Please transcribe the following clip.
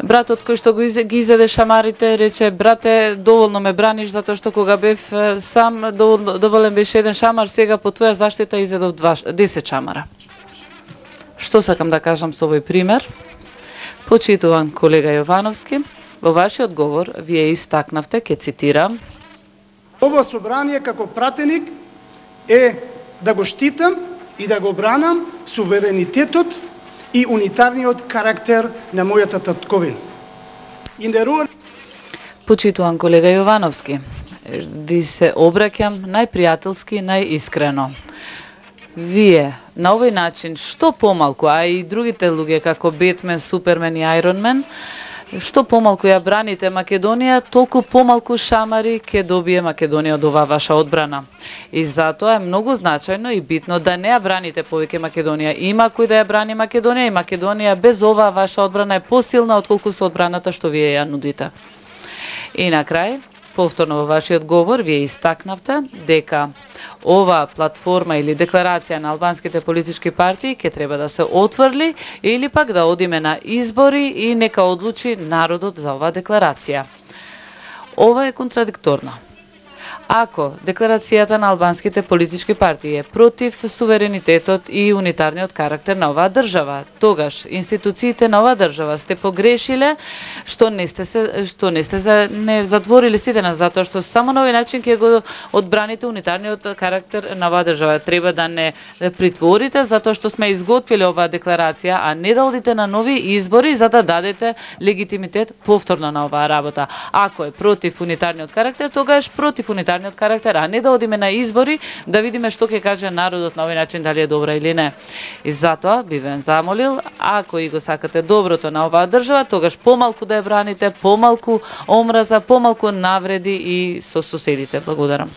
Братот кој што ги изеде шамарите рече: брате, доволно ме браниш затоа што кога бев сам доволен беше еден шамар, сега по твоја заштита изедов 10 шамара. Што сакам да кажам со овој пример? Почитуван колега Јовановски, во вашиот говор вие истакнавте, ќе цитирам: Ова собрание како пратеник е да го штитам и да го бранам суверенитетот и унитарниот карактер на мојата татковина. Почитуван колега Јовановски, ви се обраќам најпријателски, најискрено. Вие на овој начин што помалку, а и другите луѓе како Бетмен, Супермен и Айронмен, што помалку ја браните Македонија, толку помалку шамари ќе добие Македонија од оваа ваша одбрана. И затоа е многу значајно и битно да не ја браните повеќе Македонија. Има кој да ја брани Македонија и Македонија без оваа ваша одбрана е посилна отколку со одбраната што вие ја нудите. И на крај, повторно во вашиот говор, вие истакнавте дека ова платформа или декларација на албанските политички партии ќе треба да се отврли или пак да одиме на избори и нека одлучи народот за оваа декларација. Ова е контрадикторно. Ако декларацијата на албанските политички партии е против суверенитетот и унитарниот карактер на оваа држава, тогаш институциите на оваа држава сте погрешиле што не затвориле сите нас, затоа што само на овој начин ќе го одбраните унитарниот карактер на оваа држава. Треба да не притворите затоа што сме изготвиле оваа декларација, а не да одите на нови избори за да дадете легитимитет повторно на оваа работа. Ако е против унитарниот карактер, тогаш против унитарниот карактер, а не да одиме на избори да видиме што ќе каже народот на овој начин, дали е добра или не. И затоа би ве замолил, ако и го сакате доброто на оваа држава, тогаш помалку да ја браните, помалку омраза, помалку навреди и со соседите. Благодарам.